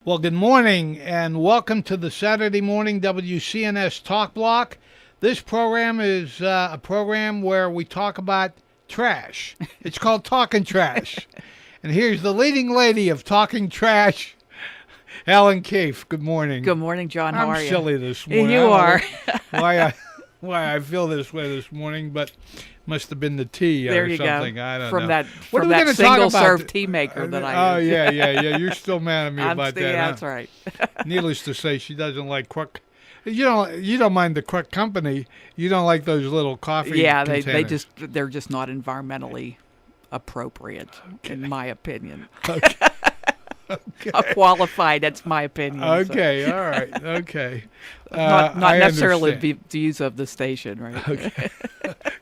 Well, good morning and welcome to the Saturday morning WCNS Talk Block. This program is a program where we talk about trash. It's called Talking Trash. And here's the leading lady of Talking Trash, Alan Keefe. Good morning. Good morning, John. How are you? I'm silly this morning. You are. why I feel this way this morning, but must have been the tea there or you something. Go. I don't from know. That, what from are we that single-serve tea maker that I use. Oh, yeah. You're still mad at me about that. Yeah, that's huh? right. Needless to say, she doesn't like Crook. You don't mind the Crook Company. You don't like those little coffee containers. they're just not environmentally appropriate, in my opinion. Okay. Qualified, that's my opinion. Okay, so. All right, okay. Not necessarily the views of the station, right? Okay.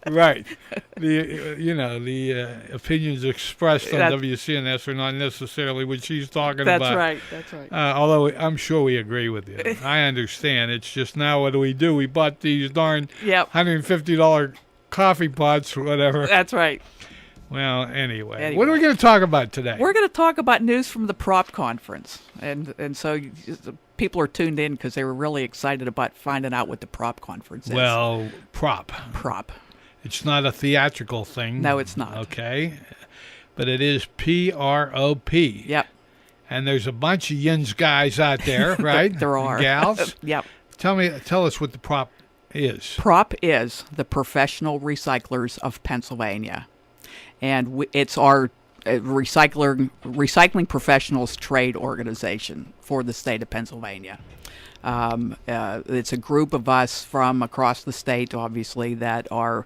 Right. The opinions expressed on WCNS are not necessarily what she's talking about. That's right. Although I'm sure we agree with you. I understand. It's just now what do? We bought these darn $150 coffee pots or whatever. That's right. Well, anyway, what are we going to talk about today? We're going to talk about news from the prop conference, and so people are tuned in because they were really excited about finding out what the prop conference is. Well, prop. It's not a theatrical thing. No, it's not. Okay, but it is PROP. Yep. And there's a bunch of yins guys out there, right? There are. And gals. Yep. Tell us what the prop is. Prop is the Professional Recyclers of Pennsylvania. And it's our recycling professionals trade organization for the state of Pennsylvania. It's a group of us from across the state, obviously, that are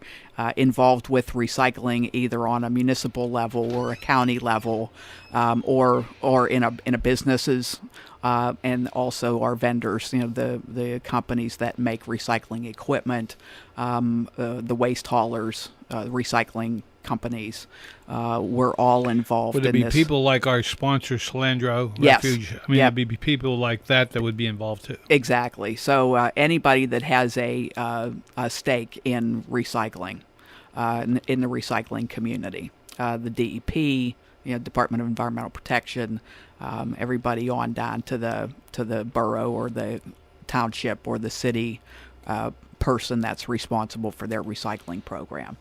involved with recycling either on a municipal level or a county level, or in a businesses, and also our vendors. The companies that make recycling equipment, the waste haulers, recycling companies. We're all involved in this. Would it be people like our sponsor, Salandro Yes. Refuge? I mean, it'd be people like that would be involved too. Exactly. So anybody that has a stake in recycling, in the recycling community, the DEP, Department of Environmental Protection, everybody on down to the borough or the township or the city person that's responsible for their recycling program.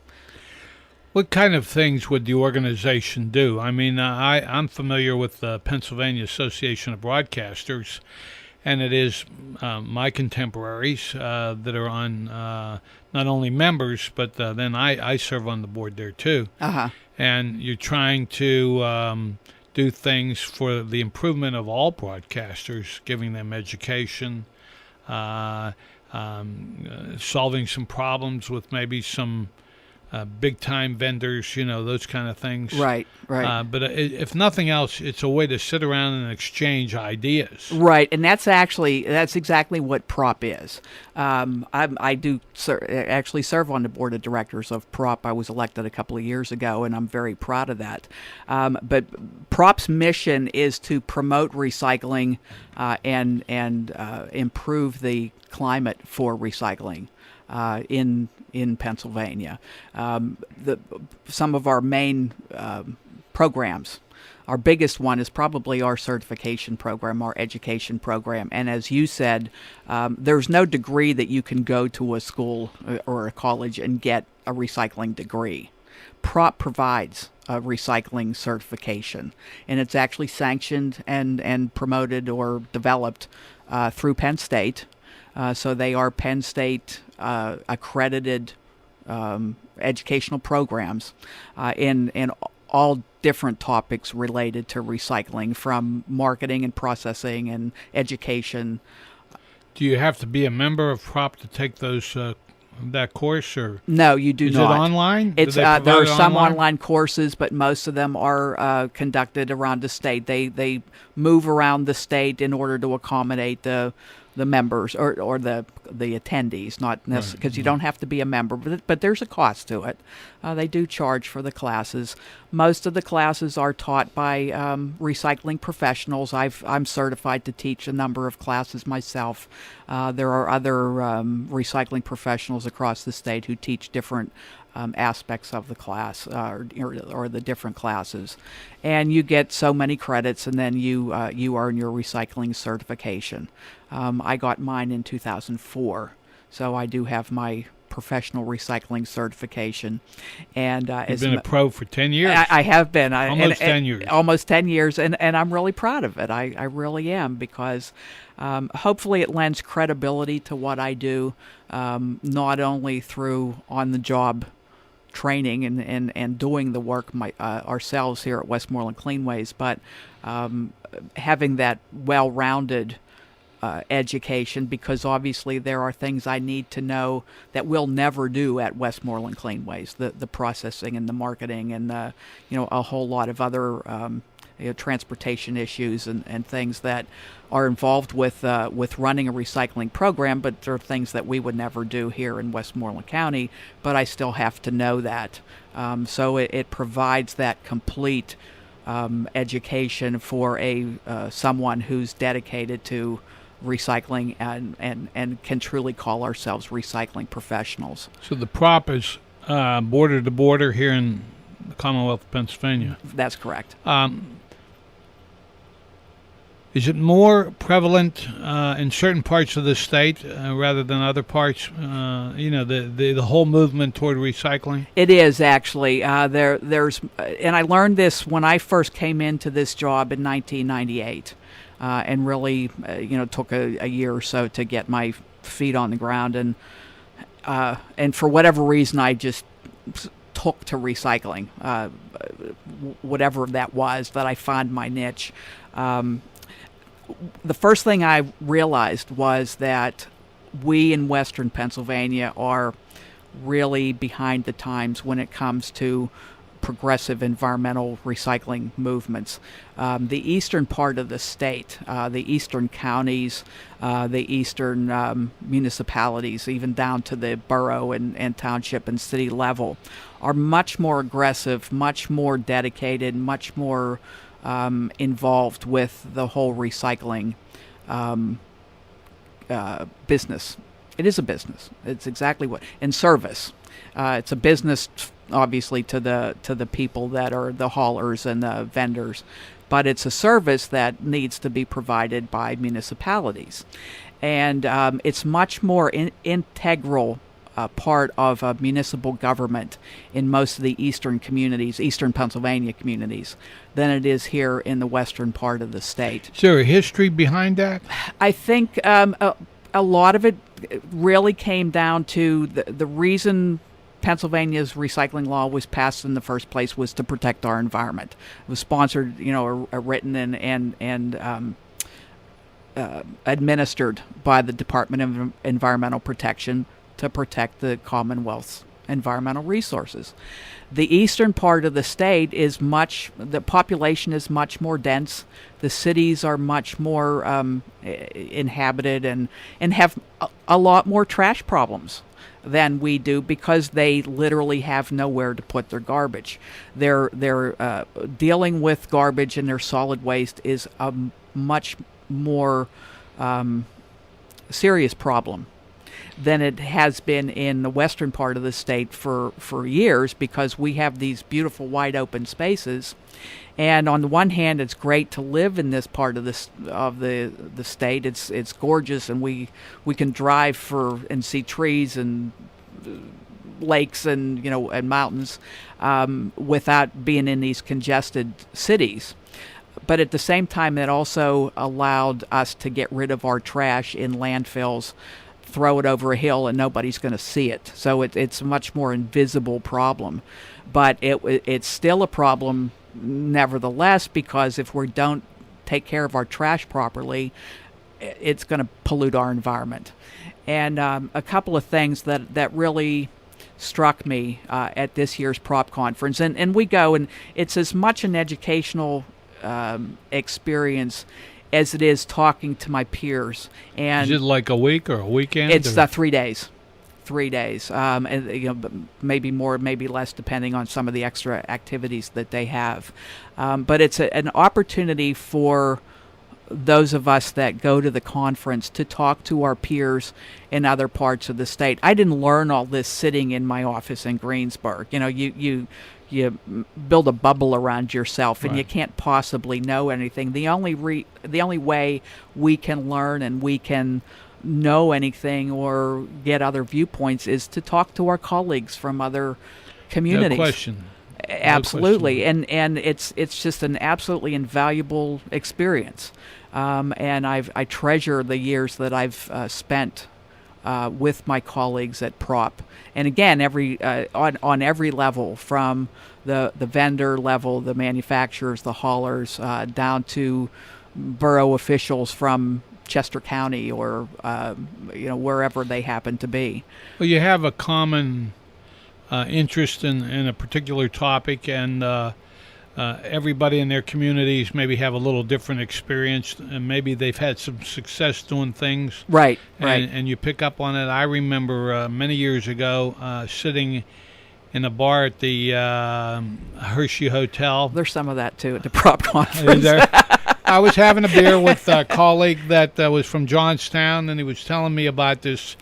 What kind of things would the organization do? I mean, I'm familiar with the Pennsylvania Association of Broadcasters, and it is my contemporaries that are on, not only members, but then I serve on the board there too. Uh-huh. And you're trying to do things for the improvement of all broadcasters, giving them education, solving some problems with maybe some big-time vendors, those kind of things. Right. But if nothing else, it's a way to sit around and exchange ideas. Right, and that's exactly what PROP is. I do actually serve on the board of directors of PROP. I was elected a couple of years ago, and I'm very proud of that. But PROP's mission is to promote recycling and improve the climate for recycling in Pennsylvania. Some of our main programs, our biggest one is probably our certification program, our education program. And as you said, there's no degree that you can go to a school or a college and get a recycling degree. PROP provides a recycling certification, and it's actually sanctioned and promoted or developed through Penn State. So they are Penn State accredited educational programs in all different topics related to recycling, from marketing and processing and education. Do you have to be a member of PROP to take that course, or no? You do not. Is it online? There are some online courses, but most of them are conducted around the state. They move around the state in order to accommodate the members or the attendees, not necessarily because you don't have to be a member, but there's a cost to it. They do charge for the classes. Most of the classes are taught by recycling professionals. I'm certified to teach a number of classes myself. There are other recycling professionals across the state who teach different aspects of the class or the different classes, and you get so many credits, and then you earn your recycling certification. I got mine in 2004, so I do have my professional recycling certification. And you've been a pro for 10 years. I have been. Almost 10 years. Almost 10 years, and I'm really proud of it. I really am, because hopefully it lends credibility to what I do, not only through on-the-job training and doing the work ourselves here at Westmoreland Cleanways, but having that well-rounded education, because obviously there are things I need to know that we'll never do at Westmoreland Cleanways, the processing and the marketing and a whole lot of other transportation issues and things that are involved with running a recycling program, but there are things that we would never do here in Westmoreland County, but I still have to know that. So it provides that complete education for someone who's dedicated to recycling and can truly call ourselves recycling professionals. So the prop is border to border here in the Commonwealth of Pennsylvania. That's correct. Is it more prevalent in certain parts of the state rather than other parts? The whole movement toward recycling. It is actually. There's, and I learned this when I first came into this job in 1998. And really, took a year or so to get my feet on the ground, and for whatever reason, I just took to recycling, whatever that was, that I found my niche. The first thing I realized was that we in Western Pennsylvania are really behind the times when it comes to progressive environmental recycling movements. The eastern part of the state, the eastern counties, the eastern municipalities, even down to the borough and township and city level, are much more aggressive, much more dedicated, much more involved with the whole recycling business. It is a business. It's exactly what, in service. It's a business, obviously, to the people that are the haulers and the vendors, but it's a service that needs to be provided by municipalities, and it's much more integral part of a municipal government in most of the eastern Pennsylvania communities, than it is here in the western part of the state. Is there a history behind that? I think a lot of it really came down to the reason Pennsylvania's recycling law was passed in the first place was to protect our environment. It was sponsored, written and administered by the Department of Environmental Protection to protect the Commonwealth's environmental resources. The eastern part of the state the population is much more dense. The cities are much more inhabited and have a lot more trash problems than we do, because they literally have nowhere to put their garbage. They're dealing with garbage and their solid waste is a much more serious problem than it has been in the western part of the state for years, because we have these beautiful wide open spaces. And on the one hand, it's great to live in this part of the state. It's gorgeous, and we can drive and see trees and lakes and and mountains without being in these congested cities. But at the same time, it also allowed us to get rid of our trash in landfills, throw it over a hill, and nobody's going to see it. So it's a much more invisible problem. But it's still a problem nevertheless, because if we don't take care of our trash properly, it's going to pollute our environment. And a couple of things that really struck me at this year's prop conference, and we go, and it's as much an educational experience as it is talking to my peers. And is it like a week or a weekend? It's 3 days. 3 days, and maybe more, maybe less, depending on some of the extra activities that they have. But it's an opportunity for those of us that go to the conference to talk to our peers in other parts of the state. I didn't learn all this sitting in my office in Greensburg. You build a bubble around yourself, and Right. you can't possibly know anything. The only way we can learn and we can know anything or get other viewpoints is to talk to our colleagues from other communities. No question. Absolutely, and it's just an absolutely invaluable experience, and I treasure the years that I've spent with my colleagues at Prop, and again, on every level, from the vendor level, the manufacturers, the haulers, down to borough officials from Chester County or wherever they happen to be. Well, you have a common interest in a particular topic, and everybody in their communities maybe have a little different experience, and maybe they've had some success doing things. Right. And you pick up on it. I remember many years ago sitting in a bar at the Hershey Hotel. There's some of that too at the Prop Is conference. there? I was having a beer with a colleague that was from Johnstown, and he was telling me about this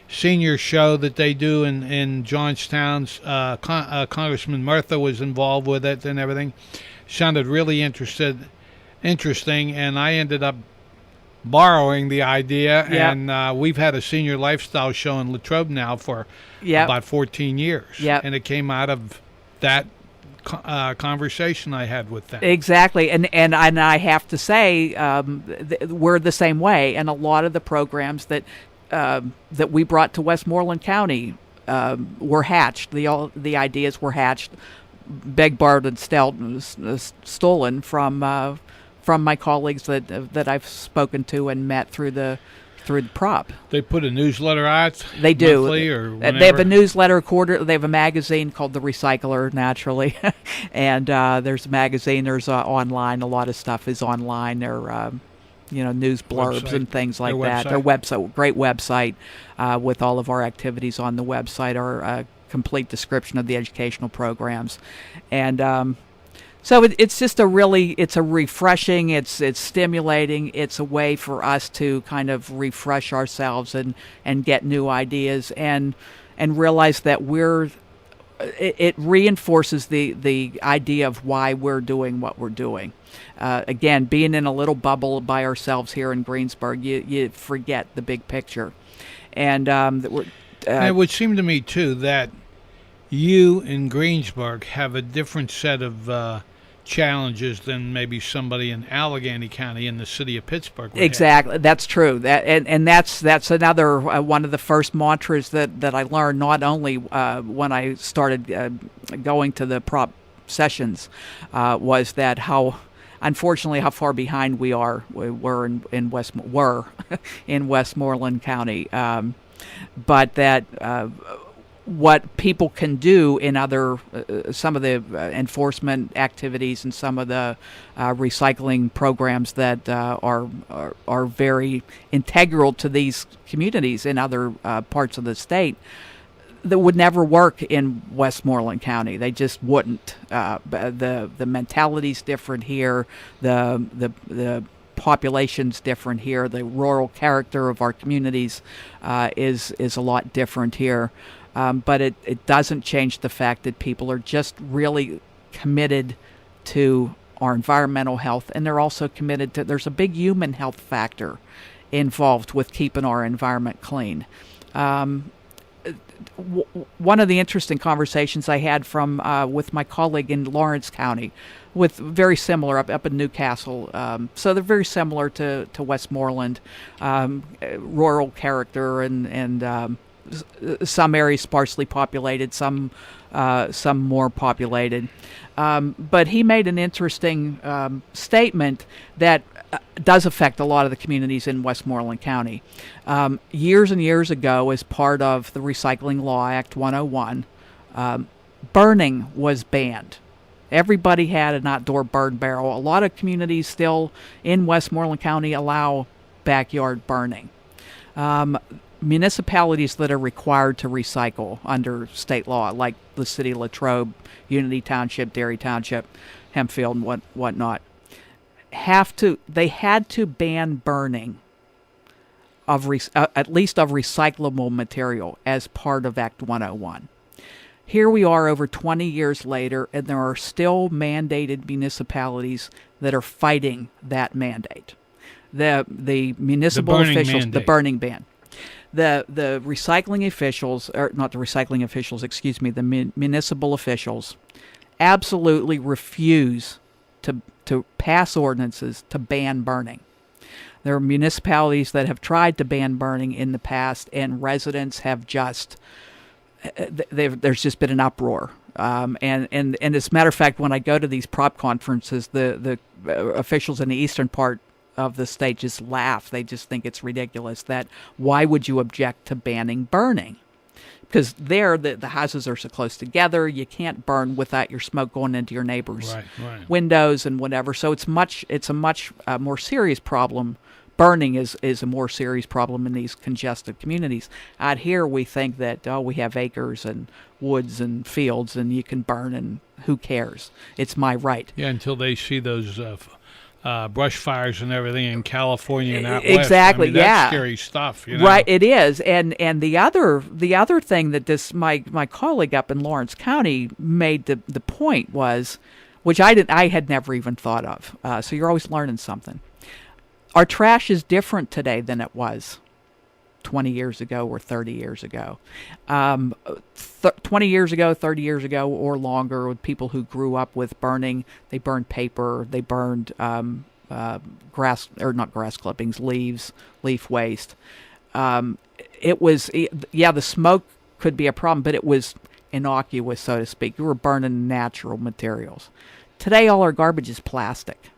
senior show that they do in Johnstown's. Congressman Murtha was involved with it and everything. Sounded really interesting, and I ended up borrowing the idea. Yep. And we've had a senior lifestyle show in Latrobe now for Yep. about 14 years. Yep. And it came out of that conversation I had with them. Exactly, and I have to say we're the same way, and a lot of the programs that we brought to Westmoreland County were hatched. The ideas were hatched, begged, borrowed, and stolen from my colleagues that I've spoken to and met through the Prop. They put a newsletter out. They do. Monthly or whenever. They have a newsletter They have a magazine called The Recycler, naturally, and there's a magazine. There's online. A lot of stuff is online. There, news blurbs Website. and things like Their that. website. Their website, great website, with all of our activities on the website. Our complete description of the educational programs, and. So it's just it's a refreshing, it's stimulating, it's a way for us to kind of refresh ourselves and get new ideas and realize that it reinforces the idea of why we're doing what we're doing. Again, being in a little bubble by ourselves here in Greensburg, you forget the big picture. And it would seem to me, too, that you in Greensburg have a different set of challenges than maybe somebody in Allegheny County in the city of Pittsburgh would exactly have. That's true. That's another one of the first mantras that I learned, not only when I started going to the Prop sessions, was that unfortunately how far behind we were in Westmoreland County, but that what people can do in other some of the enforcement activities and some of the recycling programs that are very integral to these communities in other parts of the state that would never work in Westmoreland County. They just wouldn't. The mentality's different here. The population's different here. The rural character of our communities is a lot different here. But it doesn't change the fact that people are just really committed to our environmental health, and they're also committed to, there's a big human health factor involved with keeping our environment clean. One of the interesting conversations I had with my colleague in Lawrence County, with very similar up in Newcastle, so they're very similar to Westmoreland, rural character and some areas sparsely populated, some more populated. But he made an interesting statement that does affect a lot of the communities in Westmoreland County. Years and years ago, as part of the Recycling Law Act 101, burning was banned. Everybody had an outdoor burn barrel. A lot of communities still in Westmoreland County allow backyard burning. Municipalities that are required to recycle under state law, like the city of Latrobe, Unity Township, Dairy Township, Hempfield, and whatnot, had to ban burning of at least of recyclable material as part of Act 101. Here we are over 20 years later, and there are still mandated municipalities that are fighting that mandate. The municipal officials, mandate. The burning ban. The recycling officials, or not the recycling officials, excuse me, the municipal officials absolutely refuse to pass ordinances to ban burning. There are municipalities that have tried to ban burning in the past, and residents have just, there's just been an uproar. And as a matter of fact, when I go to these prop conferences, the officials in the eastern part of the state just laugh. They just think it's ridiculous that why would you object to banning burning? Because there, the houses are so close together, you can't burn without your smoke going into your neighbors' windows and whatever. So it's a much more serious problem. Burning is a more serious problem in these congested communities. Out here, we think that, we have acres and woods and fields, and you can burn, and who cares? It's my right. Yeah, until they see those brush fires and everything in California and out west. Exactly. That's scary stuff. Right, it is. And the other thing that this my colleague up in Lawrence County made the point was, which I had never even thought of. So you're always learning something. Our trash is different today than it was 20 years ago or 30 years ago. 20 years ago, 30 years ago, or longer, with people who grew up with burning, they burned paper, they burned grass, or not grass clippings, leaf waste. The smoke could be a problem, but it was innocuous, so to speak. You were burning natural materials. Today, all our garbage is plastic.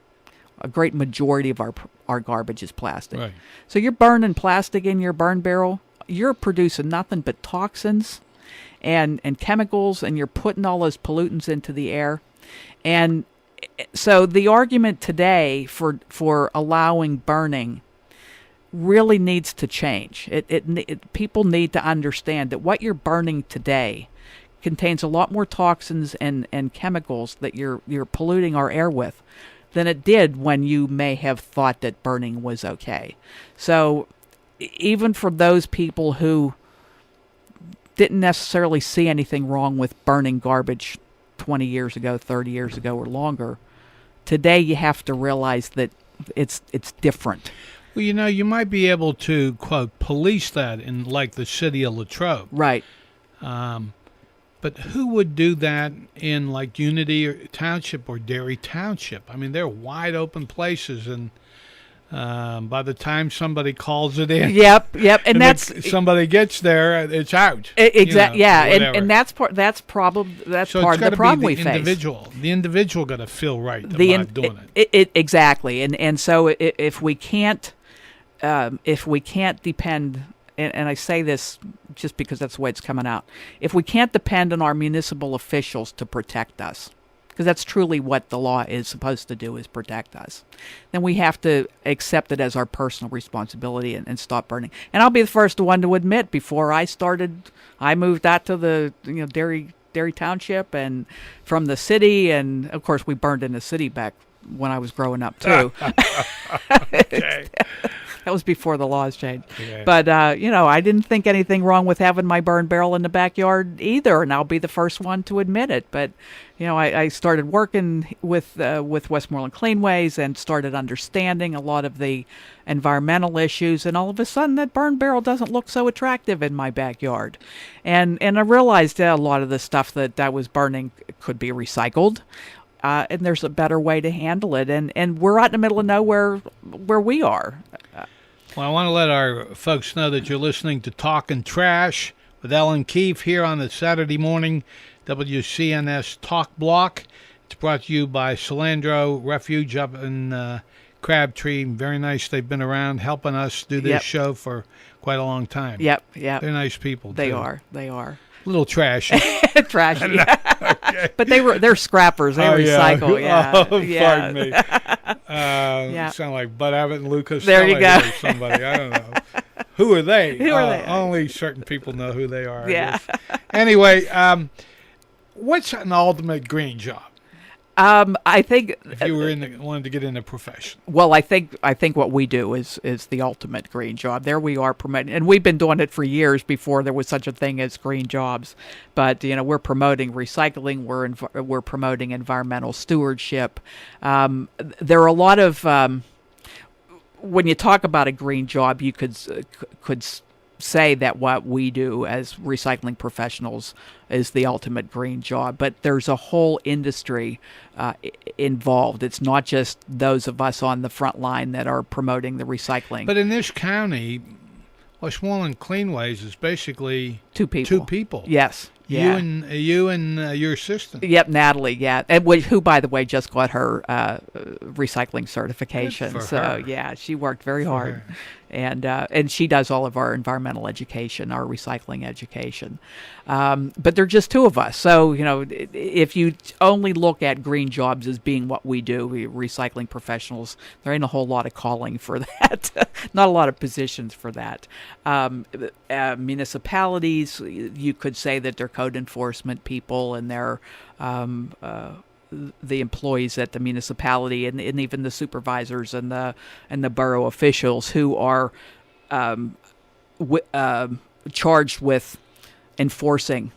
A great majority of our garbage is plastic. Right. So you're burning plastic in your burn barrel, you're producing nothing but toxins and chemicals, and you're putting all those pollutants into the air. And so the argument today for allowing burning really needs to change. People need to understand that what you're burning today contains a lot more toxins and chemicals that you're polluting our air with than it did when you may have thought that burning was okay. So even for those people who didn't necessarily see anything wrong with burning garbage 20 years ago, 30 years ago, or longer, today you have to realize that it's different. Well, you might be able to, quote, police that in, like, the city of Latrobe. Right. But who would do that in, like, Unity Township or Derry Township? I mean, they're wide open places, and by the time somebody calls it in, yep, and that's somebody gets there, it's out. Exactly, yeah, and that's part of the problem we face. The individual got to feel right about doing it. Exactly, and so if we can't depend. And I say this just because that's the way it's coming out. If we can't depend on our municipal officials to protect us, because that's truly what the law is supposed to do, is protect us, then we have to accept it as our personal responsibility and stop burning. And I'll be the first one to admit, before I moved out to the Derry Township and from the city, and of course we burned in the city back when I was growing up too. Okay. That was before the laws changed. Okay. But, I didn't think anything wrong with having my burn barrel in the backyard either, and I'll be the first one to admit it. But, I started working with Westmoreland Cleanways and started understanding a lot of the environmental issues, and all of a sudden that burn barrel doesn't look so attractive in my backyard. And I realized a lot of the stuff that I was burning could be recycled. And there's a better way to handle it. And we're out in the middle of nowhere where we are. Well, I want to let our folks know that you're listening to Talkin' Trash with Ellen Keefe here on the Saturday morning WCNS Talk Block. It's brought to you by Solandro Refuge up in Crabtree. Very nice. They've been around helping us do this show for quite a long time. Yep. They're nice people, They too. are. A little trashy. Trashy. Okay. But they're scrappers. They recycle. Yeah. Oh, pardon me. Sound like Bud Abbott and Lucas. There you go. Or somebody. I don't know. Who are they? Who are they? Only certain people know who they are. Yeah. Anyway, what's an ultimate green job? I think if you were wanted to get in the profession? Well, I think what we do is the ultimate green job. There we are promoting, and we've been doing it for years before there was such a thing as green jobs. But we're promoting recycling. We're promoting environmental stewardship. There are a lot of when you talk about a green job, you could say that what we do as recycling professionals is the ultimate green job, but there's a whole industry involved. It's not just those of us on the front line that are promoting the recycling. But in this county, Westmoreland Cleanways is basically two people. Yes. Yeah. You and your assistant. Yep, Natalie. Yeah, and who, by the way, just got her recycling certification. Good for so her. yeah, she worked very For hard, her. and she does all of our environmental education, our recycling education. But they're just two of us. So if you only look at green jobs as being what we do, we recycling professionals, there ain't a whole lot of calling for that. Not a lot of positions for that. Municipalities, you could say that they're code enforcement people, and they're the employees at the municipality, and even the supervisors and the borough officials who are charged with enforcing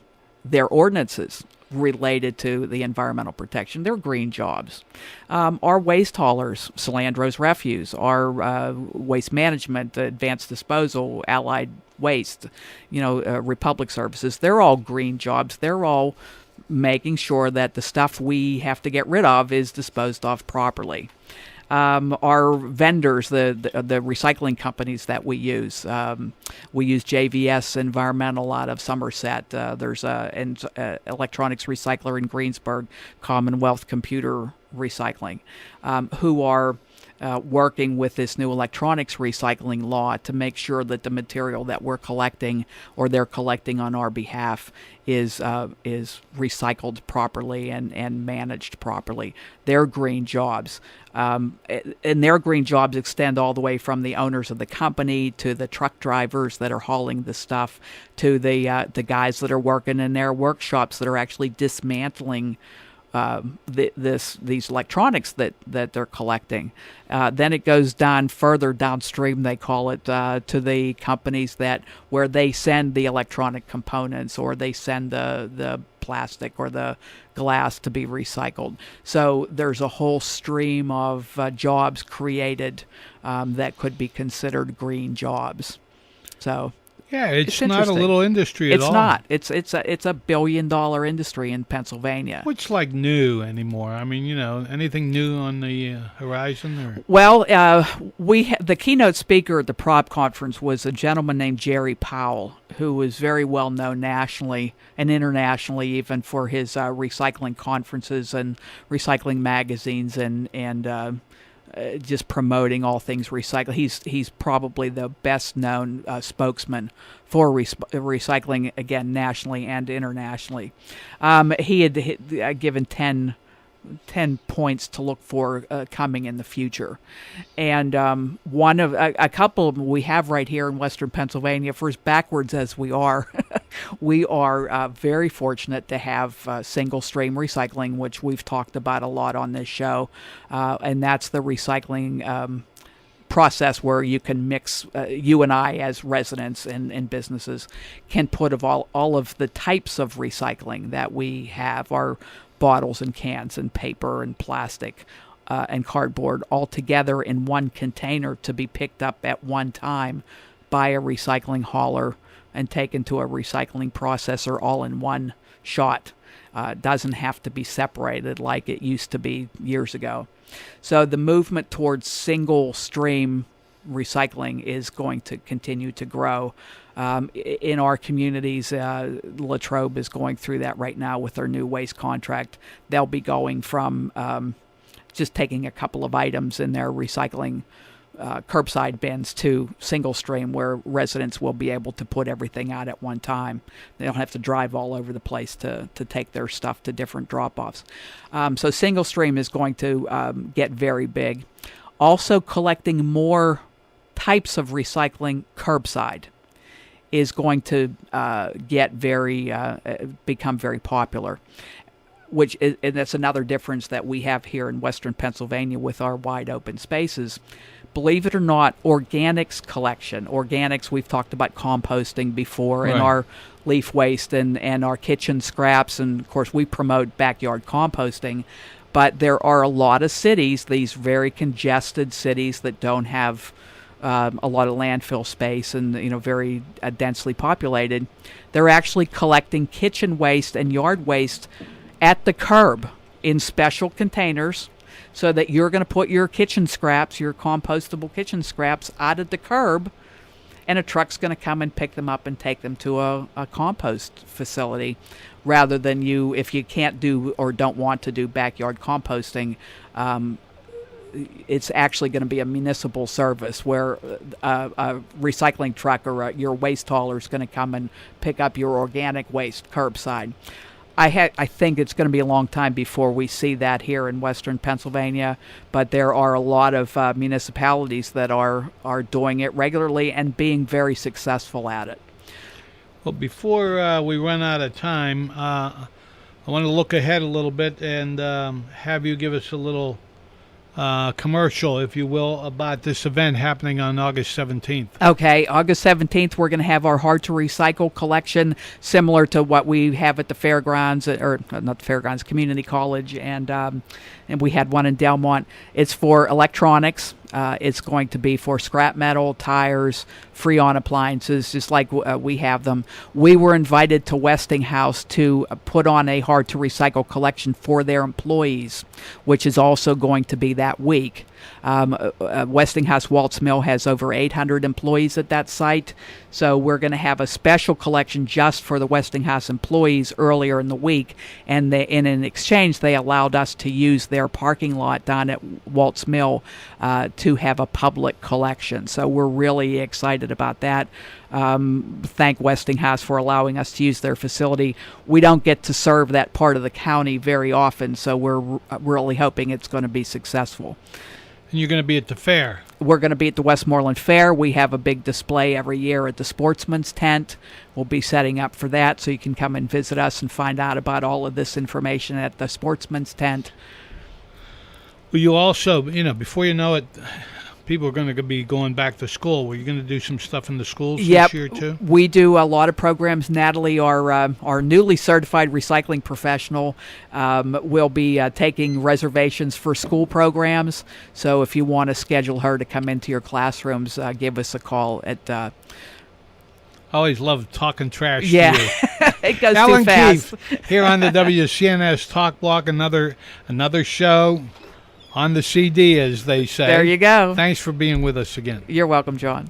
their ordinances related to the environmental protection. They're green jobs. Our waste haulers, Salandro's Refuse, our waste management, advanced disposal, Allied Waste, Republic Services, they're all green jobs. They're all making sure that the stuff we have to get rid of is disposed of properly. Our vendors, the recycling companies that we use JVS Environmental out of Somerset. There's an electronics recycler in Greensburg, Commonwealth Computer Recycling, who are working with this new electronics recycling law to make sure that the material that we're collecting or they're collecting on our behalf is recycled properly and managed properly. They're green jobs. And their green jobs extend all the way from the owners of the company to the truck drivers that are hauling the stuff to the guys that are working in their workshops that are actually dismantling these electronics that they're collecting. Then it goes down further downstream, they call it, to the companies where they send the electronic components or they send the plastic or the glass to be recycled. So there's a whole stream of jobs created that could be considered green jobs. So yeah, it's not a little industry at all. It's not. It's a $1 billion industry in Pennsylvania. What's like new anymore? I mean, anything new on the horizon? Or? Well, the keynote speaker at the prop conference was a gentleman named Jerry Powell, who was very well known nationally and internationally, even for his recycling conferences and recycling magazines and just promoting all things recycling. He's probably the best known spokesman for recycling, again, nationally and internationally. He had given 10 points to look for coming in the future. And one of a couple of them we have right here in Western Pennsylvania, for as backwards as we are, we are very fortunate to have single stream recycling, which we've talked about a lot on this show. And that's the recycling process where you can mix, you and I as residents and businesses can put all of the types of recycling that we have, our bottles and cans and paper and plastic and cardboard, all together in one container to be picked up at one time by a recycling hauler and taken to a recycling processor all in one shot. Doesn't have to be separated like it used to be years ago. So the movement towards single stream recycling is going to continue to grow. In our communities, Latrobe is going through that right now with their new waste contract. They'll be going from just taking a couple of items in their recycling curbside bins to single stream, where residents will be able to put everything out at one time. They don't have to drive all over the place to take their stuff to different drop-offs. So single stream is going to get very big. Also, collecting more types of recycling curbside is going to become very popular. and that's another difference that we have here in Western Pennsylvania with our wide open spaces. Believe it or not, organics collection. Organics, we've talked about composting before, and Right. our leaf waste and our kitchen scraps, and of course we promote backyard composting. But there are a lot of cities, these very congested cities that don't have a lot of landfill space and very densely populated. They're actually collecting kitchen waste and yard waste at the curb in special containers, so that you're going to put your kitchen scraps, your compostable kitchen scraps, out at the curb, and a truck's going to come and pick them up and take them to a compost facility, rather than if you can't do or don't want to do backyard composting. It's actually going to be a municipal service where a recycling truck or your waste hauler is going to come and pick up your organic waste curbside. I think it's going to be a long time before we see that here in Western Pennsylvania, but there are a lot of municipalities that are doing it regularly and being very successful at it. Well, before we run out of time, I want to look ahead a little bit and have you give us a little commercial, if you will, about this event happening on August 17th. Okay, August 17th, we're going to have our Hard to Recycle collection, similar to what we have at the fairgrounds, or not the fairgrounds, Community College, and we had one in Delmont. It's for electronics. It's going to be for scrap metal, tires, Freon appliances, just like we have them. We were invited to Westinghouse to put on a hard to recycle collection for their employees, which is also going to be that week. Westinghouse Waltz Mill has over 800 employees at that site, so we're going to have a special collection just for the Westinghouse employees earlier in the week, and in exchange they allowed us to use their parking lot down at Waltz Mill to have a public collection. So we're really excited about that. Thank Westinghouse for allowing us to use their facility. We don't get to serve that part of the county very often, so we're really hoping it's going to be successful. And you're going to be at the fair. We're going to be at the Westmoreland Fair. We have a big display every year at the Sportsman's Tent. We'll be setting up for that, so you can come and visit us and find out about all of this information at the Sportsman's Tent. Well, you also, before you know it, people are going to be going back to school. Were you going to do some stuff in the schools this year, too? We do a lot of programs. Natalie, our newly certified recycling professional, will be taking reservations for school programs. So if you want to schedule her to come into your classrooms, give us a call at... I always love talking trash to you. It goes Ellen too fast. Keefe, here on the WCNS Talk Block, another show on the CD, as they say. There you go. Thanks for being with us again. You're welcome, John.